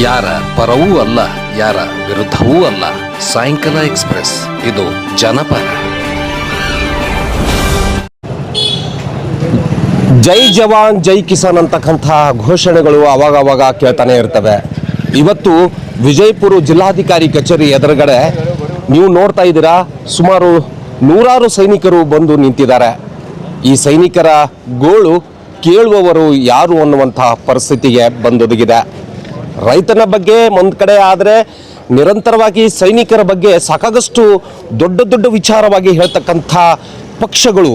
ಯಾರ ಪರವೂ ಅಲ್ಲ, ಯಾರ ವಿರುದ್ಧವೂ ಅಲ್ಲ. ಸಾಯಂಕಾಲ ಎಕ್ಸ್‌ಪ್ರೆಸ್, ಇದು ಜನಪರ. ಜೈ ಜವಾನ್ ಜೈ ಕಿಸಾನ್ ಅಂತಕ್ಕಂಥ ಘೋಷಣೆಗಳು ಅವಾಗವಾಗ ಕೇಳ್ತಾನೆ ಇರ್ತವೆ. ಇವತ್ತು ವಿಜಯಪುರ ಜಿಲ್ಲಾಧಿಕಾರಿ ಕಚೇರಿ ಎದುರುಗಡೆ ನೀವು ನೋಡ್ತಾ ಇದ್ದೀರಾ, ಸುಮಾರು 100 ಸೈನಿಕರು ಬಂದು ನಿಂತಿದ್ದಾರೆ. ಈ ಸೈನಿಕರ ಗೋಳು ಕೇಳುವವರು ಯಾರು ಅನ್ನುವಂತಹ ಪರಿಸ್ಥಿತಿಗೆ ಬಂದೊದಗಿದೆ. ರೈತನ ಬಗ್ಗೆ ಒಂದು ಕಡೆ ಆದರೆ, ನಿರಂತರವಾಗಿ ಸೈನಿಕರ ಬಗ್ಗೆ ಸಾಕಾಗಷ್ಟು ದೊಡ್ಡ ದೊಡ್ಡ ವಿಚಾರವಾಗಿ ಹೇಳ್ತಕ್ಕಂಥ ಪಕ್ಷಗಳು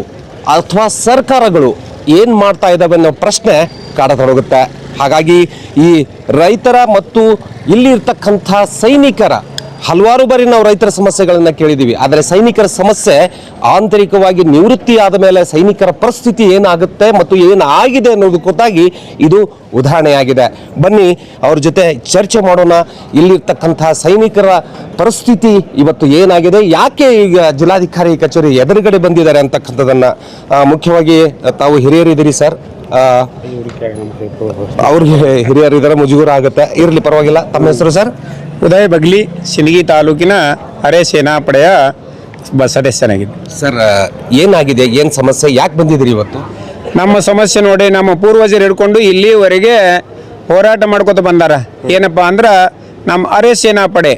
ಅಥವಾ ಸರ್ಕಾರಗಳು ಏನು ಮಾಡ್ತಾ ಇದ್ದಾವೆ ಅನ್ನೋ ಪ್ರಶ್ನೆ ಕಾಡತೊಡಗುತ್ತೆ. ಹಾಗಾಗಿ ಈ ರೈತರ ಮತ್ತು ಇಲ್ಲಿರ್ತಕ್ಕಂಥ ಸೈನಿಕರ ಹಲವಾರು ಬಾರಿ ನಾವು ರೈತರ ಸಮಸ್ಯೆಗಳನ್ನು ಕೇಳಿದ್ದೀವಿ. ಆದರೆ ಸೈನಿಕರ ಸಮಸ್ಯೆ ಆಂತರಿಕವಾಗಿ ನಿವೃತ್ತಿ ಆದ ಮೇಲೆ ಸೈನಿಕರ ಪರಿಸ್ಥಿತಿ ಏನಾಗುತ್ತೆ ಮತ್ತು ಏನಾಗಿದೆ ಅನ್ನೋದು ಗೊತ್ತಾಗಿ ಇದು ಉದಾಹರಣೆಯಾಗಿದೆ. ಬನ್ನಿ ಅವ್ರ ಜೊತೆ ಚರ್ಚೆ ಮಾಡೋಣ. ಇಲ್ಲಿರ್ತಕ್ಕಂಥ ಸೈನಿಕರ ಪರಿಸ್ಥಿತಿ ಇವತ್ತು ಏನಾಗಿದೆ, ಯಾಕೆ ಈಗ ಜಿಲ್ಲಾಧಿಕಾರಿ ಕಚೇರಿ ಎದುರುಗಡೆ ಬಂದಿದ್ದಾರೆ ಅಂತಕ್ಕಂಥದ್ದನ್ನು ಮುಖ್ಯವಾಗಿ ತಾವು ಹಿರಿಯರಿದ್ದೀರಿ ಸರ್, ಅವ್ರಿಗೆ ಹಿರಿಯರಿದ್ದಾರೆ, ಮುಜುಗರ ಆಗುತ್ತೆ. ಇರಲಿ, ಪರವಾಗಿಲ್ಲ. ತಮ್ಮ ಹೆಸರು ಸರ್? ಉದಯ ಬಗ್ಲಿ, ಸಿಂದಗಿ ತಾಲೂಕಿನ ಅರೆ ಸೇನಾಪಡೆಯ ಸದಸ್ಯನಾಗಿದ್ದೆ. ಸರ್, ಏನಾಗಿದೆ, ಏನು ಸಮಸ್ಯೆ, ಯಾಕೆ ಬಂದಿದ್ದೀರಿ ಇವತ್ತು? ನಮ್ಮ ಸಮಸ್ಯೆ ನೋಡಿ, ನಮ್ಮ ಪೂರ್ವಜರು ಹಿಡ್ಕೊಂಡು ಇಲ್ಲಿವರೆಗೆ ಹೋರಾಟ ಮಾಡ್ಕೊತ ಬಂದಾರ. ಏನಪ್ಪ ಅಂದ್ರೆ ನಮ್ಮ ಅರೆ ಸೇನಾಪಡೆ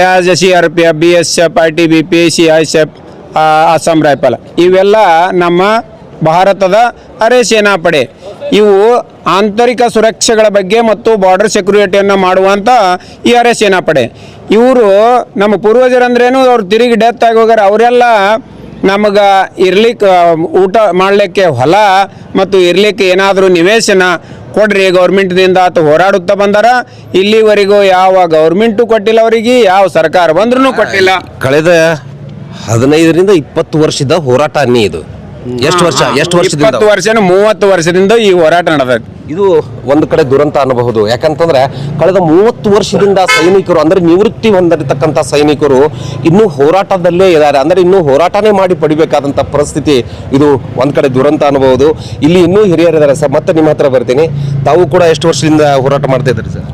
ಯಾಸ್ CRPF, BSF, ITBP, CISF, Assam rifle, ಇವೆಲ್ಲ ನಮ್ಮ ಭಾರತದ ಅರೆ ಸೇನಾಪಡೆ. ಇವು ಆಂತರಿಕ ಸುರಕ್ಷೆಗಳ ಬಗ್ಗೆ ಮತ್ತು ಬಾರ್ಡರ್ ಸೆಕ್ಯೂರಿಟಿಯನ್ನು ಮಾಡುವಂಥ ಈ ಅರೆ ಸೇನಾಪಡೆ. ಇವರು ನಮ್ಮ ಪೂರ್ವಜರಂದ್ರೇನು, ಅವ್ರು ತಿರುಗಿ ಡೆತ್ ಆಗಿ ಹೋಗ್ಯಾರ. ಅವರೆಲ್ಲ ನಮಗೆ ಇರ್ಲಿಕ್ಕೆ ಊಟ ಮಾಡಲಿಕ್ಕೆ ಹೊಲ ಮತ್ತು ಇರ್ಲಿಕ್ಕೆ ಏನಾದರೂ ನಿವೇಶನ ಕೊಡ್ರಿ ಗೌರ್ಮೆಂಟ್ದಿಂದ ಅಂತ ಹೋರಾಡುತ್ತಾ ಬಂದಾರ. ಇಲ್ಲಿವರೆಗೂ ಯಾವ ಗೌರ್ಮೆಂಟು ಕೊಟ್ಟಿಲ್ಲ ಅವರಿಗೆ, ಯಾವ ಸರ್ಕಾರ ಬಂದ್ರೂ ಕೊಟ್ಟಿಲ್ಲ. ಕಳೆದ 15ರಿಂದ 20 ವರ್ಷದ ಹೋರಾಟ ಅನ್ನಿ ಇದು. ಎಷ್ಟು ವರ್ಷದಿಂದ? 20 ವರ್ಷ 30 ವರ್ಷದಿಂದ ಈ ಹೋರಾಟ ನಡೆದೈತೆ. ಇದು ಒಂದು ಕಡೆ ದುರಂತ ಅನ್ನಬಹುದು. ಯಾಕಂತಂದ್ರೆ ಕಳೆದ 30 ವರ್ಷದಿಂದ ಸೈನಿಕರು, ಅಂದ್ರೆ ನಿವೃತ್ತಿ ಹೊಂದಿರತಕ್ಕಂಥ ಸೈನಿಕರು ಇನ್ನೂ ಹೋರಾಟದಲ್ಲೇ ಇದ್ದಾರೆ. ಅಂದ್ರೆ ಇನ್ನೂ ಹೋರಾಟನೇ ಮಾಡಿ ಪಡಿಬೇಕಾದಂಥ ಪರಿಸ್ಥಿತಿ. ಇದು ಒಂದು ಕಡೆ ದುರಂತ ಅನ್ನಬಹುದು. ಇಲ್ಲಿ ಇನ್ನೂ ಹಿರಿಯರಿದ್ದಾರೆ ಸರ್. ಮತ್ತೆ ನಿಮ್ಮ ಹತ್ರ ಬರ್ತೀನಿ. ತಾವು ಕೂಡ ಎಷ್ಟು ವರ್ಷದಿಂದ ಹೋರಾಟ ಮಾಡ್ತಾ ಇದ್ದೀರಿ ಸರ್?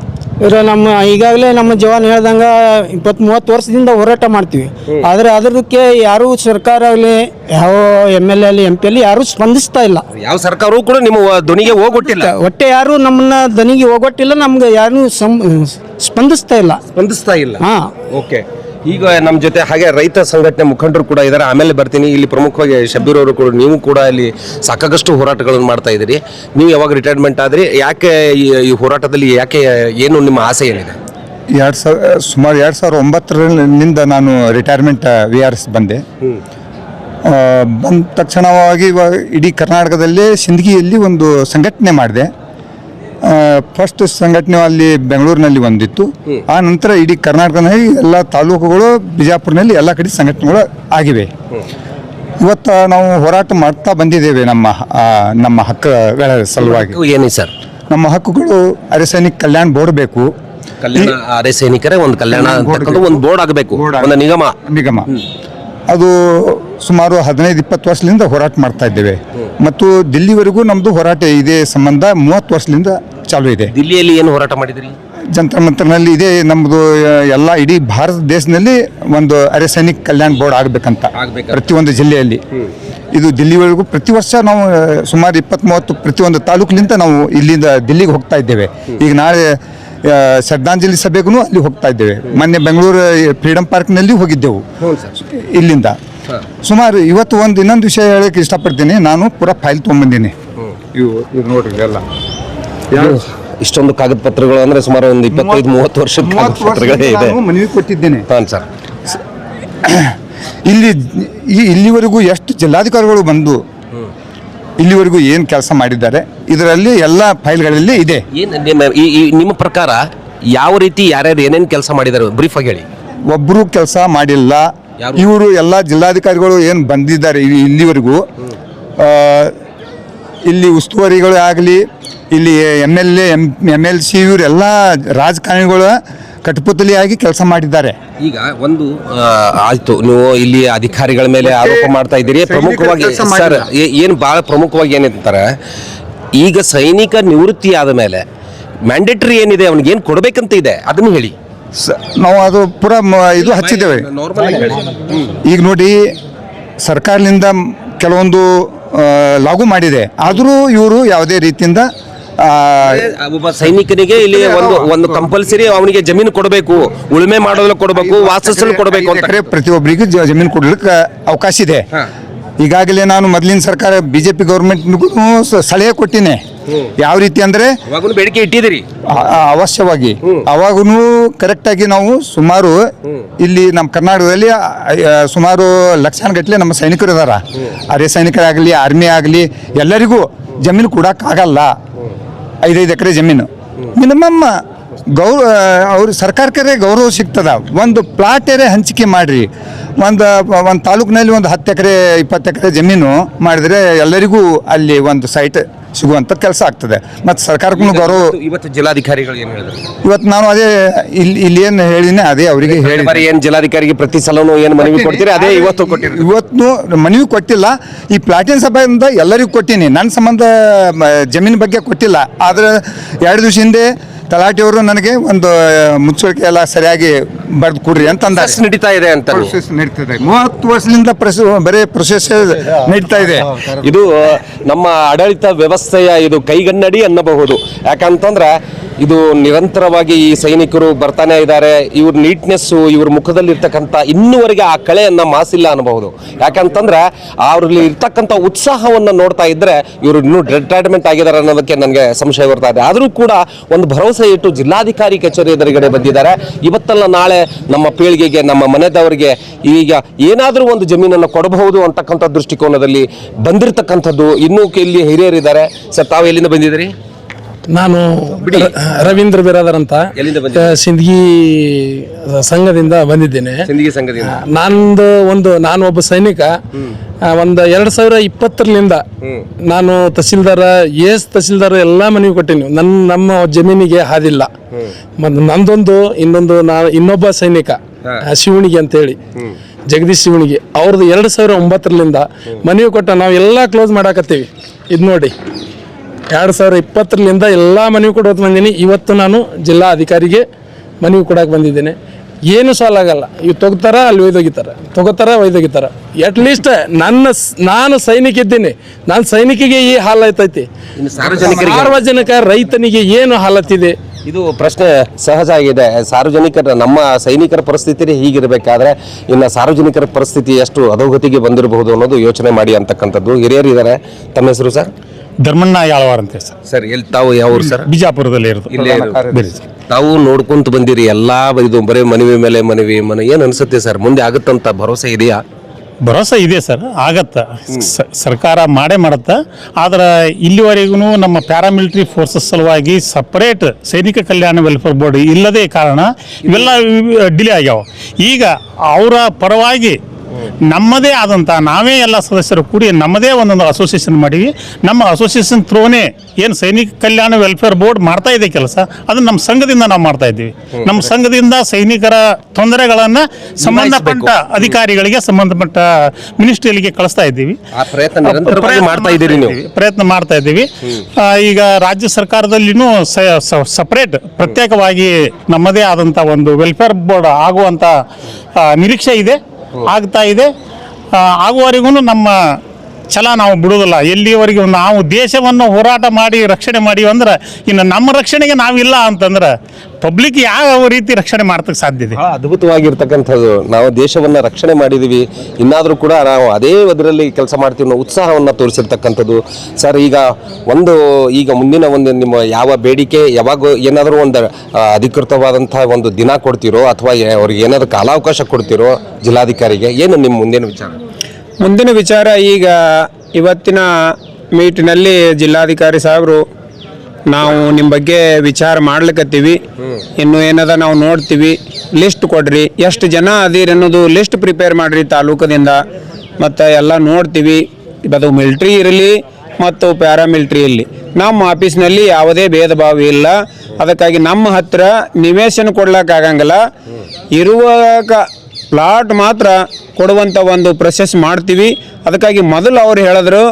ನಮ್ಮ ಈಗಾಗಲೇ ನಮ್ಮ ಜವಾನ್ ಹೇಳ್ದಂಗೆ 20-30 ವರ್ಷದಿಂದ ಹೋರಾಟ ಮಾಡ್ತೀವಿ. ಆದರೆ ಅದಕ್ಕೆ ಯಾರೂ ಸರ್ಕಾರ ಆಗಲಿ, ಯಾವ MLA ಅಲ್ಲಿ MP ಅಲ್ಲಿ ಯಾರೂ ಸ್ಪಂದಿಸ್ತಾ ಇಲ್ಲ. ಯಾವ ಸರ್ಕಾರವೂ ಕೂಡ ನಿಮ್ಮ ಧ್ವನಿಗೆ ಹೋಗೊಟ್ಟಿಲ್ಲ. ಒಟ್ಟೆ ಯಾರು ನಮ್ಮನ್ನ ಧ್ವನಿಗೆ ಹೋಗೊಟ್ಟಿಲ್ಲ. ನಮ್ಗೆ ಯಾರು ಸ್ಪಂದಿಸ್ತಾ ಇಲ್ಲ. ಹಾಂ, ಓಕೆ. ಈಗ ನಮ್ಮ ಜೊತೆ ಹಾಗೆ ರೈತ ಸಂಘಟನೆ ಮುಖಂಡರು ಕೂಡ ಇದ್ದಾರೆ. ಆಮೇಲೆ ಬರ್ತೀನಿ. ಇಲ್ಲಿ ಪ್ರಮುಖವಾಗಿ ಶಬ್ಬೀರ್ ಅವರು ಕೂಡ, ನೀವು ಕೂಡ ಇಲ್ಲಿ ಸಾಕಾಗಷ್ಟು ಹೋರಾಟಗಳನ್ನು ಮಾಡ್ತಾ ಇದ್ದೀರಿ. ನೀವು ಯಾವಾಗ ರಿಟೈರ್ಮೆಂಟ್ ಆದ್ರಿ, ಯಾಕೆ ಈ ಹೋರಾಟದಲ್ಲಿ, ಯಾಕೆ, ಏನು ನಿಮ್ಮ ಆಸೆ ಏನಿದೆ? ಸುಮಾರು 2009ರಿಂದ ನಾನು ರಿಟೈರ್ಮೆಂಟ್ VRS ಬಂದೆ. ಬಂದ ತಕ್ಷಣವಾಗಿ ಇಡೀ ಕರ್ನಾಟಕದಲ್ಲಿ ಸಿಂದಗಿಯಲ್ಲಿ ಒಂದು ಸಂಘಟನೆ ಮಾಡಿದೆ. ಫಸ್ಟ್ ಸಂಘಟನೆ ಅಲ್ಲಿ ಬೆಂಗಳೂರಿನಲ್ಲಿ ಒಂದಿತ್ತು. ಆ ನಂತರ ಇಡೀ ಕರ್ನಾಟಕದಲ್ಲಿ ಎಲ್ಲ ತಾಲೂಕುಗಳು, ಬಿಜಾಪುರನಲ್ಲಿ ಎಲ್ಲ ಕಡೆ ಸಂಘಟನೆಗಳು ಆಗಿವೆ. ಇವತ್ತು ನಾವು ಹೋರಾಟ ಮಾಡ್ತಾ ಬಂದಿದ್ದೇವೆ ನಮ್ಮ ಹಕ್ಕುಗಳ ಸಲುವಾಗಿ. ಏನಿ ಸರ್? ನಮ್ಮ ಹಕ್ಕುಗಳು ಅರೆ ಸೈನಿಕ ಕಲ್ಯಾಣ ಬೋರ್ಡ್ ಬೇಕು. ಅರೆ ಸೈನಿಕರೇ ಒಂದು ಕಲ್ಯಾಣ ಒಂದು ಬೋರ್ಡ್ ಆಗಬೇಕು, ಒಂದು ನಿಗಮ. ಅದು ಸುಮಾರು 15-20 ವರ್ಷದಿಂದ ಹೋರಾಟ ಮಾಡ್ತಾ ಇದ್ದೇವೆ. ಮತ್ತು ದಿಲ್ಲಿವರೆಗೂ ನಮ್ಮದು ಹೋರಾಟ ಇದೇ ಸಂಬಂಧ 30 ವರ್ಷದಿಂದ ಚಾಲೂ ಇದೆ. ದಿಲ್ಲಿಯಲ್ಲಿ ಏನು ಹೋರಾಟ ಮಾಡಿದ್ರಿ? ಜಂತರ್ ಮಂತರ್ನಲ್ಲಿ ಇದೆ ನಮ್ಮದು. ಎಲ್ಲ ಇಡೀ ಭಾರತ ದೇಶದಲ್ಲಿ ಒಂದು ಅರೆ ಸೈನಿಕ ಕಲ್ಯಾಣ ಬೋರ್ಡ್ ಆಗಬೇಕಂತ ಪ್ರತಿಯೊಂದು ಜಿಲ್ಲೆಯಲ್ಲಿ. ಇದು ದಿಲ್ಲಿವರೆಗೂ ಪ್ರತಿ ವರ್ಷ ನಾವು ಸುಮಾರು 20-30 ಪ್ರತಿಯೊಂದು ತಾಲೂಕಿನಿಂದ ನಾವು ಇಲ್ಲಿಂದ ದಿಲ್ಲಿಗೆ ಹೋಗ್ತಾ ಇದ್ದೇವೆ. ಈಗ ನಾಳೆ ಶ್ರದ್ಧಾಂಜಲಿ ಸಭೆಗೂ ಅಲ್ಲಿ ಹೋಗ್ತಾ ಇದ್ದೇವೆ. ಮೊನ್ನೆ ಬೆಂಗಳೂರು ಫ್ರೀಡಮ್ ಪಾರ್ಕ್ನಲ್ಲಿ ಹೋಗಿದ್ದೆವು ಇಲ್ಲಿಂದ. ಸುಮಾರು ಇವತ್ತು ಇನ್ನೊಂದು ವಿಷಯ ಹೇಳಕ್ಕೆ ಇಷ್ಟಪಡ್ತೀನಿ. ನಾನು ಪೂರಾ ಫೈಲ್ ತೊಗೊಂಬಂದೀನಿ. ಇವು ನೋಡ್ರಿ, ಎಲ್ಲ ಇಷ್ಟೊಂದು ಕಾಗದ ಪತ್ರಗಳು ಅಂದ್ರೆ ಸುಮಾರು ಒಂದು 25-30 ವರ್ಷದ ಮನವಿ ಕೊಟ್ಟಿದ್ದೇನೆ. ಹಾಂ ಸರ್. ಇಲ್ಲಿವರೆಗೂ ಎಷ್ಟು ಜಿಲ್ಲಾಧಿಕಾರಿಗಳು ಬಂದು ಇಲ್ಲಿವರೆಗೂ ಏನು ಕೆಲಸ ಮಾಡಿದ್ದಾರೆ ಇದರಲ್ಲಿ ಎಲ್ಲ ಫೈಲ್ಗಳಲ್ಲಿ ಇದೆ. ನಿಮ್ಮ ಪ್ರಕಾರ ಯಾವ ರೀತಿ ಯಾರ್ಯಾರು ಏನೇನು ಕೆಲಸ ಮಾಡಿದ್ದಾರೆ ಬ್ರೀಫ್ ಆಗಿ ಹೇಳಿ. ಒಬ್ಬರು ಕೆಲಸ ಮಾಡಿಲ್ಲ. ಇವರು ಎಲ್ಲ ಜಿಲ್ಲಾಧಿಕಾರಿಗಳು ಏನು ಬಂದಿದ್ದಾರೆ ಇಲ್ಲಿವರೆಗೂ, ಇಲ್ಲಿ ಉಸ್ತುವಾರಿಗಳು ಆಗಲಿ, ಇಲ್ಲಿ MLA MLC ಇವರೆಲ್ಲ ರಾಜಕಾರಣಿಗಳ ಕಠಪುತಲಿಯಾಗಿ ಕೆಲಸ ಮಾಡಿದ್ದಾರೆ. ಈಗ ಒಂದು ಆಯ್ತು, ನೀವು ಇಲ್ಲಿ ಅಧಿಕಾರಿಗಳ ಮೇಲೆ ಆರೋಪ ಮಾಡ್ತಾ ಇದ್ದೀರಿ. ಪ್ರಮುಖವಾಗಿ ಸರ್, ಏನು ಭಾಳ ಪ್ರಮುಖವಾಗಿ ಏನಂತಾರೆ, ಈಗ ಸೈನಿಕ ನಿವೃತ್ತಿ ಆದ ಮೇಲೆ ಮ್ಯಾಂಡೇಟರಿ ಏನಿದೆ ಅವ್ನಿಗೆ ಏನು ಕೊಡಬೇಕಂತ ಇದೆ ಅದನ್ನು ಹೇಳಿ. ನಾವು ಅದು ಪೂರ ಇದು ಹಚ್ಚಿದ್ದೇವೆ. ಈಗ ನೋಡಿ, ಸರ್ಕಾರದಿಂದ ಕೆಲವೊಂದು ಲಾಗು ಮಾಡಿದೆ, ಆದರೂ ಇವರು ಯಾವುದೇ ರೀತಿಯಿಂದ ಒಬ್ಬ ಸೈನಿಕನಿಗೆ ಇಲ್ಲಿ ಒಂದು ಕಂಪಲ್ಸರಿ ಅವನಿಗೆ ಜಮೀನು ಕೊಡಬೇಕು, ಉಳುಮೆ ಮಾಡೋದಕ್ಕೆ ಕೊಡಬೇಕು, ವಾಸಿಸಲು ಕೊಡಬೇಕು ಅಂತ ಪ್ರತಿಯೊಬ್ಬರಿಗೂ ಜಮೀನು ಕೊಡ್ಲಿಕ್ಕೆ ಅವಕಾಶ ಇದೆ. ಈಗಾಗಲೇ ನಾನು ಮೊದಲಿನ ಸರ್ಕಾರ ಬಿಜೆಪಿ ಗೌರ್ಮೆಂಟ್ನಿಗೂ ಸಲಹೆ ಕೊಟ್ಟಿನಿ. ಯಾವ ರೀತಿ ಅಂದ್ರೆ ಬೇಡಿಕೆ ಇಟ್ಟಿದ್ದೀರಿ ಅವಶ್ಯವಾಗಿ. ಅವಾಗೂ ಕರೆಕ್ಟಾಗಿ ನಾವು ಸುಮಾರು ಇಲ್ಲಿ ನಮ್ಮ ಕರ್ನಾಟಕದಲ್ಲಿ ಸುಮಾರು ಲಕ್ಷಾನುಗಟ್ಟಲೆ ನಮ್ಮ ಸೈನಿಕರು ಇದಾರ. ಅರೆ ಸೈನಿಕರಾಗಲಿ, ಆರ್ಮಿ ಆಗಲಿ, ಎಲ್ಲರಿಗೂ ಜಮೀನು ಕೊಡೋಕ್ಕಾಗಲ್ಲ. 5 ಎಕರೆ ಜಮೀನು ಮಿನಿಮಮ್ ಅವ್ರ ಸರ್ಕಾರಕ್ಕೆ ಗೌರವ ಸಿಗ್ತದ. ಒಂದು ಪ್ಲಾಟ್ ಏರೆ ಹಂಚಿಕೆ ಮಾಡಿರಿ. ಒಂದು ತಾಲೂಕಿನಲ್ಲಿ ಒಂದು 10 ಎಕರೆ 20 ಎಕರೆ ಜಮೀನು ಮಾಡಿದರೆ ಎಲ್ಲರಿಗೂ ಅಲ್ಲಿ ಒಂದು ಸೈಟ್ ಸಿಗುವಂಥ ಕೆಲಸ ಆಗ್ತದೆ. ಮತ್ತು ಸರ್ಕಾರಕ್ಕೂ ಗೌರವ. ಇವತ್ತು ಜಿಲ್ಲಾಧಿಕಾರಿಗಳು ಏನು ಹೇಳಿದ್ರು? ಇವತ್ತು ನಾನು ಅದೇ ಇಲ್ಲಿ ಏನು ಹೇಳಿನಿ ಅದೇ ಅವರಿಗೆ ಹೇಳಿ. ಏನು ಜಿಲ್ಲಾಧಿಕಾರಿಗೆ ಪ್ರತಿ ಸಲನೂ ಏನು ಮನವಿ ಕೊಡ್ತೀರಿ ಅದೇ ಇವತ್ತು ಕೊಟ್ಟಿರಿ? ಇವತ್ತು ಮನವಿ ಕೊಟ್ಟಿಲ್ಲ. ಈ ಪ್ಲಾಟಿನ ಸಭೆಯಿಂದ ಎಲ್ಲರಿಗೂ ಕೊಟ್ಟೀನಿ. ನನ್ನ ಸಂಬಂಧ ಜಮೀನು ಬಗ್ಗೆ ಕೊಟ್ಟಿಲ್ಲ. ಆದರೆ 2 ದಿವಸ ಹಿಂದೆ ತಲಾಟಿಯವರು ನನಗೆ ಒಂದು ಮುಚ್ಚಳಿಕೆ ಎಲ್ಲ ಸರಿಯಾಗಿ ಬರೆದು ಕೊಡ್ರಿ ಅಂತ ಅಂದಾರೆ. ನಡೀತಾ ಇದೆ ಅಂತ. ಪ್ರೊಸೆಸ್ ನಡೀತದೆ. 30 ವರ್ಷದಿಂದ ಬರೀ ಪ್ರೊಸೆಸ್ ನಡೀತಾ ಇದೆ. ಇದು ನಮ್ಮ ಆಡಳಿತ ವ್ಯವಸ್ಥೆಯ ಇದು ಕೈಗನ್ನಡಿ ಅನ್ನಬಹುದು. ಯಾಕಂತಂದ್ರೆ ಇದು ನಿರಂತರವಾಗಿ ಈ ಸೈನಿಕರು ಬರ್ತಾನೆ ಇದ್ದಾರೆ. ಇವ್ರ ನೀಟ್ನೆಸ್ಸು, ಇವ್ರ ಮುಖದಲ್ಲಿರ್ತಕ್ಕಂಥ ಇನ್ನೂವರೆಗೆ ಆ ಕಳೆಯನ್ನು ಮಾಸಿಲ್ಲ ಅನ್ನಬಹುದು. ಯಾಕಂತಂದ್ರೆ ಅವ್ರಲ್ಲಿ ಇರ್ತಕ್ಕಂಥ ಉತ್ಸಾಹವನ್ನು ನೋಡ್ತಾ ಇದ್ರೆ ಇವರು ಇನ್ನೂ ರಿಟೈರ್ಮೆಂಟ್ ಆಗಿದ್ದಾರೆ ಅನ್ನೋದಕ್ಕೆ ನನಗೆ ಸಂಶಯ ಬರ್ತಾ ಇದೆ. ಆದರೂ ಕೂಡ ಒಂದು ಭರವಸೆ ಇಟ್ಟು ಜಿಲ್ಲಾಧಿಕಾರಿ ಕಚೇರಿ ಎದುರುಗಡೆ ಬಂದಿದ್ದಾರೆ. ಇವತ್ತಲ್ಲ ನಾಳೆ ನಮ್ಮ ಪೀಳಿಗೆಗೆ, ನಮ್ಮ ಮನೆದವರಿಗೆ ಈಗ ಏನಾದರೂ ಒಂದು ಜಮೀನನ್ನು ಕೊಡಬಹುದು ಅಂತಕ್ಕಂಥ ದೃಷ್ಟಿಕೋನದಲ್ಲಿ ಬಂದಿರತಕ್ಕಂಥದ್ದು. ಇನ್ನೂ ಇಲ್ಲಿ ಹಿರಿಯರಿದ್ದಾರೆ. ಸರ್, ತಾವು ಎಲ್ಲಿಂದ ಬಂದಿದ್ದೀರಿ? ನಾನು ರವೀಂದ್ರ ಬಿರಾದರ್ ಅಂತ ಸಿಂದಗಿ ಸಂಘದಿಂದ ಬಂದಿದ್ದೇನೆ. ಸಿಂದಗಿ ಸಂಘದಿಂದ ನಾನು ಒಬ್ಬ ಸೈನಿಕ. ಒಂದು 2020ರಿಂದ ನಾನು ತಹಸೀಲ್ದಾರ ತಹಸೀಲ್ದಾರ್ ಎಲ್ಲ ಮನವಿ ಕೊಟ್ಟೀನಿ. ನಮ್ಮ ಜಮೀನಿಗೆ ಹಾದಿಲ್ಲ. ಇನ್ನೊಬ್ಬ ಸೈನಿಕ ಶಿವಣಿಗೆ ಅಂತೇಳಿ, ಜಗದೀಶ್ ಶಿವಣಿಗೆ, ಅವ್ರದ್ದು 2009ರಿಂದ ಮನವಿ ಕೊಟ್ಟ ನಾವು ಎಲ್ಲ ಕ್ಲೋಸ್ ಮಾಡಾಕತ್ತೀವಿ. ಇದು ನೋಡಿ, 2020ರಿಂದ ಎಲ್ಲ ಮನವಿ ಕೊಡೋದು ಬಂದೀನಿ. ಇವತ್ತು ನಾನು ಜಿಲ್ಲಾ ಅಧಿಕಾರಿಗೆ ಮನವಿ ಕೊಡಕ್ಕೆ ಬಂದಿದ್ದೇನೆ. ಏನು ಸಾಲ ಆಗಲ್ಲ. ಇವು ತೊಗೋತಾರ, ಅಲ್ಲಿ ಒಯ್ದೋಗಿತಾರೆ, ತೊಗೋತಾರ, ಒಯ್ದೋಗಿತಾರೆ. ಅಟ್ಲೀಸ್ಟ್ ನಾನು ಸೈನಿಕ ಇದ್ದೀನಿ. ನಾನು ಸೈನಿಕಿಗೆ ಈ ಹಾಲೈತೈತಿ. ಸಾರ್ವಜನಿಕ ರೈತನಿಗೆ ಏನು ಹಾಲತ್ತಿದೆ? ಇದು ಪ್ರಶ್ನೆ ಸಹಜ ಆಗಿದೆ. ನಮ್ಮ ಸೈನಿಕರ ಪರಿಸ್ಥಿತಿ ಹೀಗಿರಬೇಕಾದ್ರೆ ಇನ್ನು ಸಾರ್ವಜನಿಕರ ಪರಿಸ್ಥಿತಿ ಎಷ್ಟು ಅಧೋಗತಿಗೆ ಬಂದಿರಬಹುದು ಅನ್ನೋದು ಯೋಚನೆ ಮಾಡಿ ಅಂತಕ್ಕಂಥದ್ದು. ಹಿರಿಯರಿದ್ದಾರೆ. ತಮ್ಮ ಹೆಸರು ಸರ್? ಧರ್ಮಣ್ಣ ಯಾಳವಾರ ಅಂತ ಸರ್. ಎಲ್ಲಿ ತಾವು ಯಾವ ಊರು ಸರ್? ಬಿಜಾಪುರದಲ್ಲಿ ಇಲ್ಲೇ ತಾವು ನೋಡ್ಕೊಂತ ಬಂದಿರಿ ಎಲ್ಲಾ. ಇದು ಬರೀ ಮನವಿ ಮೇಲೆ ಮನವಿ ಏನು ಅನ್ಸುತ್ತೆ ಸರ್? ಮುಂದೆ ಆಗುತ್ತಂತ ಭರವಸೆ ಇದೆಯಾ? ಭರವಸೆ ಇದೆ ಸರ್, ಆಗತ್ತ. ಸರ್ಕಾರ ಮಾಡತ್ತ. ಆದ್ರೆ ಇಲ್ಲಿವರೆಗೂ ನಮ್ಮ ಪ್ಯಾರಾಮಿಲಿಟರಿ ಫೋರ್ಸಸ್ ಸಲುವಾಗಿ ಸಪರೇಟ್ ಸೈನಿಕ ಕಲ್ಯಾಣ ವೆಲ್ಫೇರ್ ಬೋರ್ಡ್ ಇಲ್ಲದೇ ಕಾರಣ ಇವೆಲ್ಲ ಡಿಲೇ ಆಗ್ಯಾವ. ಈಗ ಅವರ ಪರವಾಗಿ ನಮ್ಮದೇ ಆದಂಥ ನಾವೇ ಎಲ್ಲ ಸದಸ್ಯರು ಕೂಡಿ ನಮ್ಮದೇ ಒಂದೊಂದು ಅಸೋಸಿಯೇಷನ್ ಮಾಡೀವಿ. ನಮ್ಮ ಅಸೋಸಿಯೇಷನ್ ಥ್ರೋನೇ ಏನು ಸೈನಿಕ ಕಲ್ಯಾಣ ವೆಲ್ಫೇರ್ ಬೋರ್ಡ್ ಮಾಡ್ತಾ ಇದೆ ಕೆಲಸ, ಅದನ್ನು ನಮ್ಮ ಸಂಘದಿಂದ ನಾವು ಮಾಡ್ತಾ ಇದ್ದೀವಿ. ನಮ್ಮ ಸಂಘದಿಂದ ಸೈನಿಕರ ತೊಂದರೆಗಳನ್ನು ಸಂಬಂಧಪಟ್ಟ ಅಧಿಕಾರಿಗಳಿಗೆ, ಸಂಬಂಧಪಟ್ಟ ಮಿನಿಸ್ಟ್ರಿಯಲ್ಲಿಗೆ ಕಳಿಸ್ತಾ ಇದ್ದೀವಿ. ಪ್ರಯತ್ನ ಮಾಡ್ತಾ ಇದ್ದೀವಿ. ಈಗ ರಾಜ್ಯ ಸರ್ಕಾರದಲ್ಲಿನೂ ಸಪರೇಟ್ ಪ್ರತ್ಯೇಕವಾಗಿ ನಮ್ಮದೇ ಆದಂಥ ಒಂದು ವೆಲ್ಫೇರ್ ಬೋರ್ಡ್ ಆಗುವಂಥ ನಿರೀಕ್ಷೆ ಇದೆ, ಆಗ್ತಾ ಇದೆ. ಆಗುವವರೆಗೂ ನಮ್ಮ ಛಲ ನಾವು ಬಿಡೋದಿಲ್ಲ. ಎಲ್ಲಿವರೆಗೂ ನಾವು ದೇಶವನ್ನು ಹೋರಾಟ ಮಾಡಿ ರಕ್ಷಣೆ ಮಾಡಿವಿ ಅಂದ್ರೆ ಇನ್ನು ನಮ್ಮ ರಕ್ಷಣೆಗೆ ನಾವಿಲ್ಲ ಅಂತಂದ್ರೆ ಪಬ್ಲಿಕ್ ಯಾವ ರೀತಿ ರಕ್ಷಣೆ ಮಾಡ್ತಕ್ಕೆ ಸಾಧ್ಯ ಇದೆ? ಅದ್ಭುತವಾಗಿರ್ತಕ್ಕಂಥದ್ದು. ನಾವು ದೇಶವನ್ನು ರಕ್ಷಣೆ ಮಾಡಿದ್ದೀವಿ, ಇನ್ನಾದರೂ ಕೂಡ ನಾವು ಅದೇ ಅದರಲ್ಲಿ ಕೆಲಸ ಮಾಡ್ತೀವಿ ಅನ್ನೋ ಉತ್ಸಾಹವನ್ನು ತೋರಿಸಿರ್ತಕ್ಕಂಥದ್ದು. ಸರ್, ಈಗ ಮುಂದಿನ ಒಂದು ನಿಮ್ಮ ಯಾವ ಬೇಡಿಕೆ, ಯಾವಾಗ ಏನಾದರೂ ಒಂದು ಅಧಿಕೃತವಾದಂಥ ಒಂದು ದಿನ ಕೊಡ್ತೀರೋ ಅಥವಾ ಅವ್ರಿಗೆ ಏನಾದರೂ ಕಾಲಾವಕಾಶ ಕೊಡ್ತೀರೋ ಜಿಲ್ಲಾಧಿಕಾರಿಗೆ? ಏನು ನಿಮ್ಮ ಮುಂದಿನ ವಿಚಾರ? ಮುಂದಿನ ವಿಚಾರ, ಈಗ ಇವತ್ತಿನ ಮೀಟಿನಲ್ಲಿ ಜಿಲ್ಲಾಧಿಕಾರಿ ಸಾಹೇಬರು ನಾವು ನಿಮ್ಮ ಬಗ್ಗೆ ವಿಚಾರ ಮಾಡ್ಲಿಕ್ಕತ್ತೀವಿ, ಇನ್ನು ಏನದ ನಾವು ನೋಡ್ತೀವಿ, ಲಿಸ್ಟ್ ಕೊಡ್ರಿ, ಎಷ್ಟು ಜನ ಅದೀರಿ ಅನ್ನೋದು ಲಿಸ್ಟ್ ಪ್ರಿಪೇರ್ ಮಾಡಿರಿ ತಾಲೂಕದಿಂದ, ಮತ್ತು ಎಲ್ಲ ನೋಡ್ತೀವಿ. ಅದು ಮಿಲ್ಟ್ರಿ ಇರಲಿ ಮತ್ತು ಪ್ಯಾರಾಮಿಲ್ಟ್ರಿ ಇರಲಿ, ನಮ್ಮ ಆಫೀಸ್ನಲ್ಲಿ ಯಾವುದೇ ಭೇದ ಭಾವ ಇಲ್ಲ. ಅದಕ್ಕಾಗಿ ನಮ್ಮ ಹತ್ರ ನಿವೇಶನ ಕೊಡ್ಲಿಕ್ಕಾಗಂಗಿಲ್ಲ, ಇರುವಾಗ ಪ್ಲಾಟ್ ಮಾತ್ರ ಕೊಡುವಂಥ ಒಂದು ಪ್ರೊಸೆಸ್ ಮಾಡ್ತೀವಿ. ಅದಕ್ಕಾಗಿ ಮೊದಲು ಅವ್ರು ಹೇಳಿದ್ರು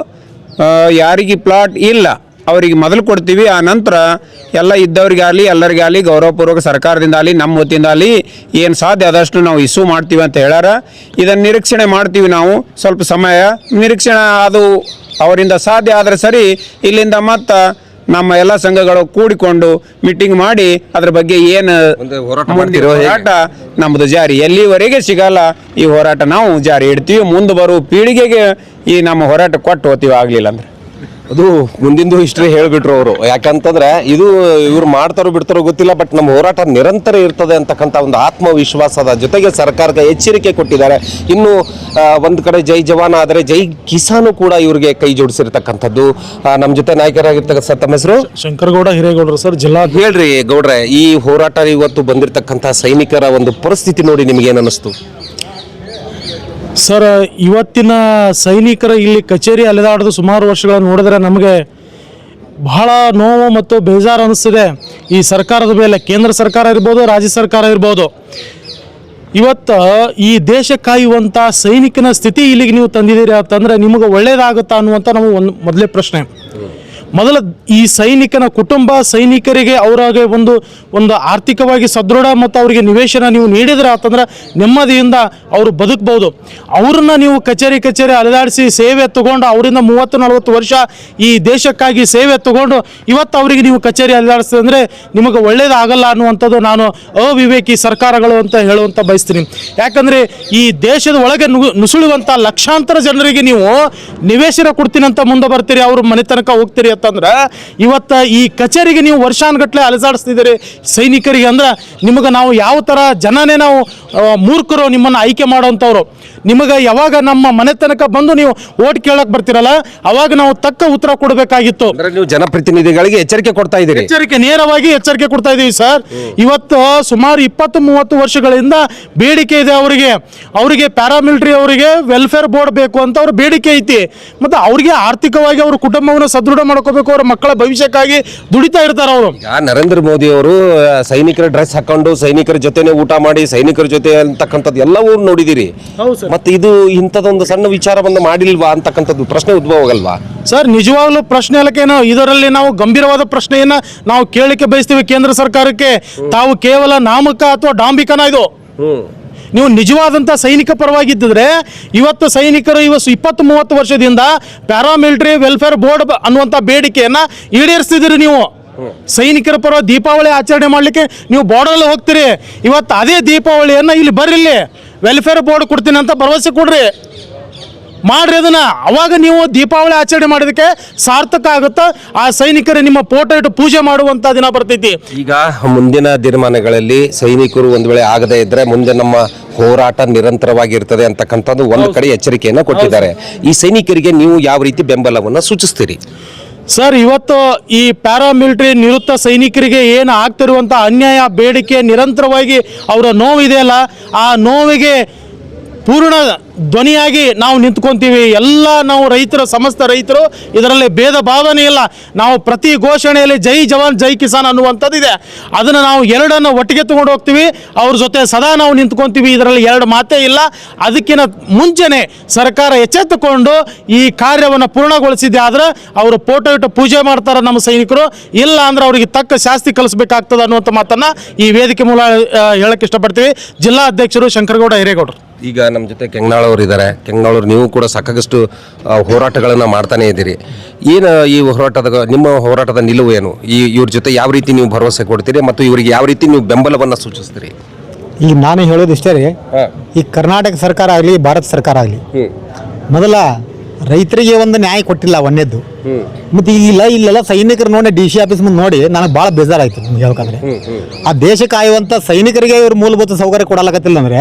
ಯಾರಿಗೆ ಪ್ಲಾಟ್ ಇಲ್ಲ ಅವರಿಗೆ ಮೊದಲು ಕೊಡ್ತೀವಿ. ಆ ನಂತರ ಎಲ್ಲ ಇದ್ದವ್ರಿಗಾಗಲಿ ಎಲ್ಲರಿಗಾಗಲಿ ಗೌರವಪೂರ್ವಕ ಸರ್ಕಾರದಿಂದ ಆಗಲಿ ನಮ್ಮ ವತಿಯಿಂದ ಆಗಲಿ ಏನು ಸಾಧ್ಯ ಆದಷ್ಟು ನಾವು ಇಶ್ಯೂ ಮಾಡ್ತೀವಿ ಅಂತ ಹೇಳ್ಯಾರ. ಇದನ್ನು ನಿರೀಕ್ಷಣೆ ಮಾಡ್ತೀವಿ ನಾವು. ಸ್ವಲ್ಪ ಸಮಯ ನಿರೀಕ್ಷಣೆ ಅದು ಅವರಿಂದ ಸಾಧ್ಯ ಆದರೆ ಸರಿ, ಇಲ್ಲಿಂದ ಮತ್ತು ನಮ್ಮ ಎಲ್ಲ ಸಂಘಗಳು ಕೂಡಿಕೊಂಡು ಮೀಟಿಂಗ್ ಮಾಡಿ ಅದ್ರ ಬಗ್ಗೆ ಏನು ಹೋರಾಟ ನಮ್ಮದು ಜಾರಿ ಎಲ್ಲಿವರೆಗೆ ಸಿಗಲ್ಲ ಈ ಹೋರಾಟ ನಾವು ಜಾರಿ ಇಡ್ತೀವಿ. ಮುಂದೆ ಬರುವ ಪೀಳಿಗೆಗೆ ಈ ನಮ್ಮ ಹೋರಾಟ ಕೊಟ್ಟು ಹೋಗ್ತೀವಿ. ಆಗಲಿಲ್ಲ ಅಂದ್ರೆ ಅದು ಮುಂದಿಂದು ಹಿಸ್ಟ್ರಿ ಹೇಳಿಬಿಟ್ರು ಅವರು. ಯಾಕಂತಂದ್ರೆ ಇದು ಇವ್ರು ಮಾಡ್ತಾರೋ ಬಿಡ್ತಾರೋ ಗೊತ್ತಿಲ್ಲ, ಬಟ್ ನಮ್ಮ ಹೋರಾಟ ನಿರಂತರ ಇರ್ತದೆ ಅಂತಕ್ಕಂಥ ಒಂದು ಆತ್ಮವಿಶ್ವಾಸದ ಜೊತೆಗೆ ಸರ್ಕಾರಕ್ಕೆ ಎಚ್ಚರಿಕೆ ಕೊಟ್ಟಿದ್ದಾರೆ. ಇನ್ನು ಒಂದು ಕಡೆ ಜೈ ಜವಾನ್ ಆದರೆ ಜೈ ಕಿಸಾನು ಕೂಡ ಇವ್ರಿಗೆ ಕೈ ಜೋಡಿಸಿರ್ತಕ್ಕಂಥದ್ದು. ನಮ್ಮ ಜೊತೆ ನಾಯಕರಾಗಿರ್ತಕ್ಕ ಸರ್, ತಮ್ಮ ಹೆಸರು? ಶಂಕರಗೌಡ ಹಿರೇಗೌಡರು ಸರ್, ಜಿಲ್ಲಾ. ಹೇಳ್ರಿ ಗೌಡ್ರೆ, ಈ ಹೋರಾಟ ಇವತ್ತು ಬಂದಿರತಕ್ಕಂಥ ಸೈನಿಕರ ಒಂದು ಪರಿಸ್ಥಿತಿ ನೋಡಿ ನಿಮ್ಗೆ ಏನು ಅನ್ನಿಸ್ತು? ಸರ್, ಇವತ್ತಿನ ಸೈನಿಕರ ಇಲ್ಲಿ ಕಚೇರಿ ಅಲೆದಾಡೋದು ಸುಮಾರು ವರ್ಷಗಳನ್ನು ನೋಡಿದ್ರೆ ನಮಗೆ ಬಹಳ ನೋವು ಮತ್ತು ಬೇಜಾರು ಅನ್ನಿಸ್ತಿದೆ. ಈ ಸರ್ಕಾರದ ಮೇಲೆ, ಕೇಂದ್ರ ಸರ್ಕಾರ ಇರ್ಬೋದು, ರಾಜ್ಯ ಸರ್ಕಾರ ಇರ್ಬೋದು. ಇವತ್ತು ಈ ದೇಶ ಕಾಯುವಂಥ ಸೈನಿಕನ ಸ್ಥಿತಿ ಇಲ್ಲಿಗೆ ನೀವು ತಂದಿದ್ದೀರಿ ಅಂತಂದರೆ ನಿಮಗೆ ಒಳ್ಳೇದಾಗುತ್ತಾ ಅನ್ನುವಂಥ ನಮಗೆ ಒಂದು ಮೊದಲೇ ಪ್ರಶ್ನೆ. ಮೊದಲ ಈ ಸೈನಿಕನ ಕುಟುಂಬ, ಸೈನಿಕರಿಗೆ ಅವರಿಗೆ ಒಂದು ಆರ್ಥಿಕವಾಗಿ ಸದೃಢ ಮತ್ತು ಅವರಿಗೆ ನಿವೇಶನ ನೀವು ನೀಡಿದ್ರೆ ಅಂತಂದ್ರೆ ನೆಮ್ಮದಿಯಿಂದ ಅವರು ಬದುಕಬಹುದು. ಅವ್ರನ್ನ ನೀವು ಕಚೇರಿ ಅಲೆದಾಡಿಸಿ ಸೇವೆ ತಗೊಂಡು ಅವರಿಂದ 30-40 ವರ್ಷ ಈ ದೇಶಕ್ಕಾಗಿ ಸೇವೆ ತಗೊಂಡು ಇವತ್ತು ಅವರಿಗೆ ನೀವು ಕಚೇರಿ ಅಲೆದಾಡಿಸಿದ್ರೆ ನಿಮಗೆ ಒಳ್ಳೇದಾಗಲ್ಲ ಅನ್ನುವಂಥದ್ದು ನಾನು ಅವಿವೇಕಿ ಸರ್ಕಾರಗಳು ಅಂತ ಹೇಳುವಂತ ಬಯಸ್ತೀನಿ. ಯಾಕಂದರೆ ಈ ದೇಶದ ಒಳಗೆ ನುಸುಳುವಂಥ ಲಕ್ಷಾಂತರ ಜನರಿಗೆ ನೀವು ನಿವೇಶನ ಕೊಡ್ತೀನಿ ಅಂತ ಮುಂದೆ ಬರ್ತೀರಿ, ಅವ್ರ ಮನೆ ತನಕ ಹೋಗ್ತೀರಿ ಅಂತಂದ್ರೆ ಇವತ್ತು ಈ ಕಚೇರಿಗೆ ನೀವು ವರ್ಷಾನುಗಟ್ಟಲೆ ಅಲೆದಾಡಿಸ್ತಿದ್ದೀರಿ ಸೈನಿಕರಿಗೆ. ಅಂದ್ರೆ ನಿಮಗೆ ನಾವು ಯಾವ ಥರ ಜನನೇ ನಾವು ಮೂರ್ಖರು ನಿಮ್ಮನ್ನು ಆಯ್ಕೆ ಮಾಡೋವಂಥವ್ರು. ನಿಮಗೆ ಯಾವಾಗ ನಮ್ಮ ಮನೆ ತನಕ ಬಂದು ನೀವು ಓಟ್ ಕೇಳಕ್ಕೆ ಬರ್ತೀರಲ್ಲ ಅವಾಗ ನಾವು ತಕ್ಕ ಉತ್ತರ ಕೊಡಬೇಕಾಗಿತ್ತು. ಅಂದ್ರೆ ನೀವು ಜನಪ್ರತಿನಿಧಿಗಳಿಗೆ ಎಚ್ಚರಿಕೆ ಕೊಡ್ತಾ ಇದ್ದೀರಿ? ನೇರವಾಗಿ ಎಚ್ಚರಿಕೆ ಕೊಡ್ತಾ ಇದ್ದೀವಿ ಸರ್. ಇವತ್ತು ಸುಮಾರು 20-30 ವರ್ಷಗಳಿಂದ ಬೇಡಿಕೆ ಇದೆ ಅವರಿಗೆ ಪ್ಯಾರಾಮಿಲಿಟರಿ ಅವರಿಗೆ ವೆಲ್ಫೇರ್ ಬೋರ್ಡ್ ಬೇಕು ಅಂತ ಅವ್ರ ಬೇಡಿಕೆ ಐತಿ. ಮತ್ತು ಅವ್ರಿಗೆ ಆರ್ಥಿಕವಾಗಿ ಅವ್ರ ಕುಟುಂಬವನ್ನು ಸದೃಢ ಮಾಡ್ಕೋಬೇಕು, ಅವ್ರ ಮಕ್ಕಳ ಭವಿಷ್ಯಕ್ಕಾಗಿ ದುಡಿತಾ ಇರ್ತಾರೆ ಅವರು. ನರೇಂದ್ರ ಮೋದಿ ಅವರು ಸೈನಿಕರ ಡ್ರೆಸ್ ಹಾಕೊಂಡು ಸೈನಿಕರ ಜೊತೆನೆ ಊಟ ಮಾಡಿ ಸೈನಿಕರ ಜೊತೆ ಅಂತಕ್ಕಂಥದ್ದು ಎಲ್ಲವೂ ನೋಡಿದಿರಿ. ಮತ್ತೆ ಇದು ಇಂಥದೊಂದು ಸಣ್ಣ ವಿಚಾರವನ್ನು ಮಾಡಿಲ್ವಾ ಅಂತಕ್ಕಂಥದ್ದು ಪ್ರಶ್ನೆ ಉದ್ಭವ ಆಗಲ್ವಾ ಸರ್? ನಿಜವಾಗ್ಲೂ ಪ್ರಶ್ನೆ ಅಲ್ಲಕ್ಕೇನೋ ಇದರಲ್ಲಿ ನಾವು ಗಂಭೀರವಾದ ಪ್ರಶ್ನೆಯನ್ನ ನಾವು ಕೇಳಲಿಕ್ಕೆ ಬಯಸ್ತೀವಿ ಕೇಂದ್ರ ಸರ್ಕಾರಕ್ಕೆ. ತಾವು ಕೇವಲ ನಾಮಕ ಅಥವಾ ಡಾಂಬಿಕನ ಇದು? ನೀವು ನಿಜವಾದಂಥ ಸೈನಿಕ ಪರವಾಗಿದ್ದರೆ ಇವತ್ತು ಸೈನಿಕರು 20-30 ವರ್ಷದಿಂದ ಪ್ಯಾರಾಮಿಲಿಟರಿ ವೆಲ್ಫೇರ್ ಬೋರ್ಡ್ ಅನ್ನುವಂಥ ಬೇಡಿಕೆಯನ್ನು ಈಡೇರಿಸ್ತಿದ್ದೀರಿ. ನೀವು ಸೈನಿಕರ ಪರ ದೀಪಾವಳಿ ಆಚರಣೆ ಮಾಡಲಿಕ್ಕೆ ನೀವು ಬಾರ್ಡರಲ್ಲಿ ಹೋಗ್ತೀರಿ. ಇವತ್ತು ಅದೇ ದೀಪಾವಳಿಯನ್ನು ಇಲ್ಲಿ ಬರ್ರಿಲ್ಲಿ ವೆಲ್ಫೇರ್ ಬೋರ್ಡ್ ಕೊಡ್ತೀನಿ ಅಂತ ಭರವಸೆ ಕೊಡ್ರಿ, ಮಾಡ್ರಿ ಅದನ್ನ. ಅವಾಗ ನೀವು ದೀಪಾವಳಿ ಆಚರಣೆ ಮಾಡೋದಕ್ಕೆ ಸಾರ್ಥಕ ಆಗುತ್ತಾ? ಆ ಸೈನಿಕರು ನಿಮ್ಮ ಫೋಟೋ ಇಟ್ಟು ಪೂಜೆ ಮಾಡುವಂತ ದಿನ ಬರ್ತೈತಿ. ಈಗ ಮುಂದಿನ ದಿನಮಾನಗಳಲ್ಲಿ ಸೈನಿಕರು ಒಂದು ವೇಳೆ ಆಗದೇ ಇದ್ರೆ ಮುಂದೆ ನಮ್ಮ ಹೋರಾಟ ನಿರಂತರವಾಗಿರ್ತದೆ ಅಂತಕ್ಕಂಥದ್ದು ಒಂದು ಕಡೆ ಎಚ್ಚರಿಕೆಯನ್ನು ಕೊಟ್ಟಿದ್ದಾರೆ. ಈ ಸೈನಿಕರಿಗೆ ನೀವು ಯಾವ ರೀತಿ ಬೆಂಬಲವನ್ನು ಸೂಚಿಸ್ತೀರಿ ಸರ್? ಇವತ್ತು ಈ ಪ್ಯಾರಾಮಿಲಿಟರಿ ನಿವೃತ್ತ ಸೈನಿಕರಿಗೆ ಏನು ಆಗ್ತಿರುವಂಥ ಅನ್ಯಾಯ, ಬೇಡಿಕೆ, ನಿರಂತರವಾಗಿ ಅವರ ನೋವಿದೆಯಲ್ಲ, ಆ ನೋವಿಗೆ ಪೂರ್ಣ ಧ್ವನಿಯಾಗಿ ನಾವು ನಿಂತ್ಕೊಂತೀವಿ. ಎಲ್ಲ ನಾವು ರೈತರು, ಸಮಸ್ತ ರೈತರು, ಇದರಲ್ಲಿ ಭೇದ ಭಾವನೆ ಇಲ್ಲ. ನಾವು ಪ್ರತಿ ಘೋಷಣೆಯಲ್ಲಿ ಜೈ ಜವಾನ್ ಜೈ ಕಿಸಾನ್ ಅನ್ನುವಂಥದ್ದು ಇದೆ. ಅದನ್ನು ನಾವು ಎರಡನ್ನು ಒಟ್ಟಿಗೆ ತಗೊಂಡು ಹೋಗ್ತೀವಿ, ಅವ್ರ ಜೊತೆ ಸದಾ ನಾವು ನಿಂತ್ಕೊಂತೀವಿ. ಇದರಲ್ಲಿ ಎರಡು ಮಾತೇ ಇಲ್ಲ. ಅದಕ್ಕಿಂತ ಮುಂಚೆನೆ ಸರ್ಕಾರ ಎಚ್ಚೆತ್ತುಕೊಂಡು ಈ ಕಾರ್ಯವನ್ನು ಪೂರ್ಣಗೊಳಿಸಿದೆ ಆದರೆ ಅವರು ಫೋಟೋ ಇಟ್ಟು ಪೂಜೆ ಮಾಡ್ತಾರೆ ನಮ್ಮ ಸೈನಿಕರು. ಇಲ್ಲ ಅಂದ್ರೆ ಅವರಿಗೆ ತಕ್ಕ ಶಾಸ್ತಿ ಕಲಿಸ್ಬೇಕಾಗ್ತದೆ ಅನ್ನುವಂಥ ಮಾತನ್ನು ಈ ವೇದಿಕೆ ಮೂಲ ಹೇಳಕ್ಕೆ ಇಷ್ಟಪಡ್ತೀವಿ. ಜಿಲ್ಲಾ ಅಧ್ಯಕ್ಷರು ಶಂಕರಗೌಡ ಹಿರೇಗೌಡರು. ಈಗ ನಮ್ಮ ಜೊತೆ ಕೆಂಗನಾಳವ್ರು ಇದ್ದಾರೆ. ಕೆಂಗನಾಳವ್ರು, ನೀವು ಕೂಡ ಸಾಕಷ್ಟು ಹೋರಾಟಗಳನ್ನು ಮಾಡ್ತಾನೆ ಇದ್ದೀರಿ. ಏನು ಈ ನಿಮ್ಮ ಹೋರಾಟದ ನಿಲುವು ಏನು? ಇವ್ರ ಜೊತೆ ಯಾವ ರೀತಿ ನೀವು ಭರವಸೆ ಕೊಡ್ತೀರಿ ಮತ್ತು ಇವರಿಗೆ ಯಾವ ರೀತಿ ನೀವು ಬೆಂಬಲವನ್ನು ಸೂಚಿಸ್ತೀರಿ? ಈಗ ನಾನು ಹೇಳೋದು ಇಷ್ಟೇ ರೀ, ಈ ಕರ್ನಾಟಕ ಸರ್ಕಾರ ಆಗಲಿ ಭಾರತ ಸರ್ಕಾರ ಆಗಲಿ ಮೊದಲ ರೈತರಿಗೆ ಒಂದು ನ್ಯಾಯ ಕೊಟ್ಟಿಲ್ಲ ಒಂದೇದ್ದು. ಮತ್ತು ಇಲ್ಲೆಲ್ಲ ಸೈನಿಕರು ನೋಡಿ DC ಆಫೀಸ್ ಮುಂದೆ ನೋಡಿ ನನಗೆ ಭಾಳ ಬೇಜಾರಾಯ್ತು. ನಿಮ್ಗೆ ಹೇಳ್ಬೇಕಂದ್ರೆ ಆ ದೇಶ ಕಾಯುವಂಥ ಸೈನಿಕರಿಗೆ ಇವರು ಮೂಲಭೂತ ಸೌಕರ್ಯ ಕೊಡಲಾಗತ್ತಿಲ್ಲ ಅಂದರೆ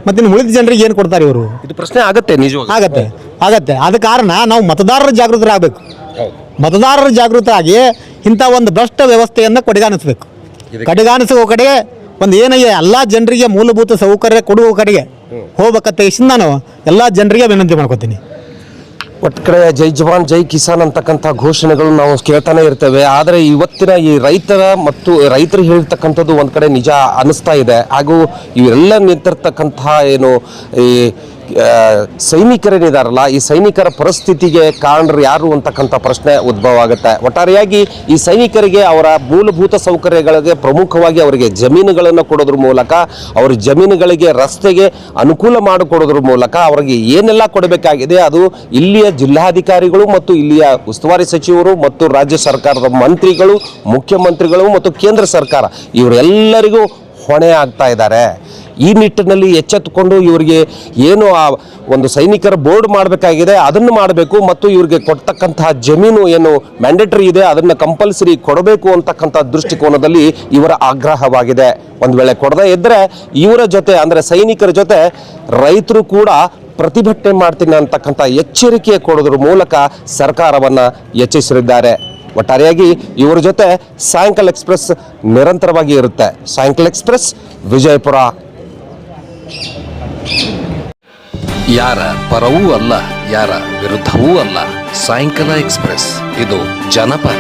ಮತ್ತೆ ಇನ್ನು ಉಳಿದ ಜನರಿಗೆ ಏನು ಕೊಡ್ತಾರೆ ಇವರು? ಇದು ಪ್ರಶ್ನೆ ಆಗತ್ತೆ, ನಿಜವಾಗಿ ಆಗತ್ತೆ. ಆದ ಕಾರಣ ನಾವು ಮತದಾರರ ಜಾಗೃತರಾಗಬೇಕು. ಮತದಾರರ ಜಾಗೃತರಾಗಿ ಇಂಥ ಒಂದು ಭ್ರಷ್ಟ ವ್ಯವಸ್ಥೆಯನ್ನು ಕಡೆಗಾಣಿಸ್ಬೇಕು. ಕಡೆಗಾಣಿಸುವ ಕಡೆಗೆ ಒಂದು ಏನಯ್ಯ ಎಲ್ಲ ಜನರಿಗೆ ಮೂಲಭೂತ ಸೌಕರ್ಯ ಕೊಡುವ ಕಡೆಗೆ ಹೋಗ್ಬೇಕಂತ ನಾನು ಎಲ್ಲ ಜನರಿಗೆ ವಿನಂತಿ ಮಾಡ್ಕೊತೀನಿ. ಒಟ್ಟು ಕಡೆ ಜೈ ಜವಾನ್ ಜೈ ಕಿಸಾನ್ ಅಂತಕ್ಕಂಥ ಘೋಷಣೆಗಳು ನಾವು ಕೇಳ್ತಾನೆ ಇರ್ತೇವೆ. ಆದರೆ ಇವತ್ತಿನ ಈ ರೈತರು ಹೇಳ್ತಕ್ಕಂಥದ್ದು ಒಂದು ಕಡೆ ನಿಜ ಅನ್ನಿಸ್ತಾ ಇದೆ. ಹಾಗೂ ಇವೆಲ್ಲ ನಿಂತಿರ್ತಕ್ಕಂಥ ಏನು ಈ ಸೈನಿಕರೇನಿದಾರಲ್ಲ, ಈ ಸೈನಿಕರ ಪರಿಸ್ಥಿತಿಗೆ ಕಾರಣರು ಯಾರು ಅಂತಕ್ಕಂಥ ಪ್ರಶ್ನೆ ಉದ್ಭವ ಆಗುತ್ತೆ. ಒಟ್ಟಾರೆಯಾಗಿ ಈ ಸೈನಿಕರಿಗೆ ಅವರ ಮೂಲಭೂತ ಸೌಕರ್ಯಗಳಿಗೆ ಪ್ರಮುಖವಾಗಿ ಅವರಿಗೆ ಜಮೀನುಗಳನ್ನು ಕೊಡೋದ್ರ ಮೂಲಕ, ಅವ್ರ ಜಮೀನುಗಳಿಗೆ ರಸ್ತೆಗೆ ಅನುಕೂಲ ಮಾಡಿಕೊಡೋದ್ರ ಮೂಲಕ ಅವರಿಗೆ ಏನೆಲ್ಲ ಕೊಡಬೇಕಾಗಿದೆ ಅದು ಇಲ್ಲಿಯ ಜಿಲ್ಲಾಧಿಕಾರಿಗಳು ಮತ್ತು ಇಲ್ಲಿಯ ಉಸ್ತುವಾರಿ ಸಚಿವರು ಮತ್ತು ರಾಜ್ಯ ಸರ್ಕಾರದ ಮಂತ್ರಿಗಳು, ಮುಖ್ಯಮಂತ್ರಿಗಳು ಮತ್ತು ಕೇಂದ್ರ ಸರ್ಕಾರ ಇವರೆಲ್ಲರಿಗೂ ಹೊಣೆ ಆಗ್ತಾ ಇದ್ದಾರೆ. ಈ ನಿಟ್ಟಿನಲ್ಲಿ ಎಚ್ಚೆತ್ತುಕೊಂಡು ಇವರಿಗೆ ಏನು ಆ ಒಂದು ಸೈನಿಕರ ಬೋರ್ಡ್ ಮಾಡಬೇಕಾಗಿದೆ ಅದನ್ನು ಮಾಡಬೇಕು ಮತ್ತು ಇವರಿಗೆ ಕೊಡ್ತಕ್ಕಂತಹ ಜಮೀನು ಏನು ಮ್ಯಾಂಡೇಟರಿ ಇದೆ ಅದನ್ನು ಕಂಪಲ್ಸರಿ ಕೊಡಬೇಕು ಅಂತಕ್ಕಂಥ ದೃಷ್ಟಿಕೋನದಲ್ಲಿ ಇವರ ಆಗ್ರಹವಾಗಿದೆ. ಒಂದು ವೇಳೆ ಕೊಡದೇ ಇದ್ದರೆ ಇವರ ಜೊತೆ ಅಂದರೆ ಸೈನಿಕರ ಜೊತೆ ರೈತರು ಕೂಡ ಪ್ರತಿಭಟನೆ ಮಾಡ್ತೀನಿ ಅಂತಕ್ಕಂಥ ಎಚ್ಚರಿಕೆ ಕೊಡೋದ್ರ ಮೂಲಕ ಸರ್ಕಾರವನ್ನು ಎಚ್ಚರಿಸಿದ್ದಾರೆ. ಒಟ್ಟಾರೆಯಾಗಿ ಇವರ ಜೊತೆ ಸಾಯಂಕಾಲ ಎಕ್ಸ್ಪ್ರೆಸ್ ನಿರಂತರವಾಗಿ ಇರುತ್ತೆ. ಸಾಯಂಕಾಲ ಎಕ್ಸ್ಪ್ರೆಸ್, ವಿಜಯಪುರ. ಯಾರ ಪರವೂ ಅಲ್ಲ, ಯಾರ ವಿರುದ್ಧವೂ ಅಲ್ಲ. ಸಾಯಂಕಾಲ ಎಕ್ಸ್ಪ್ರೆಸ್, ಇದು ಜನಪರ.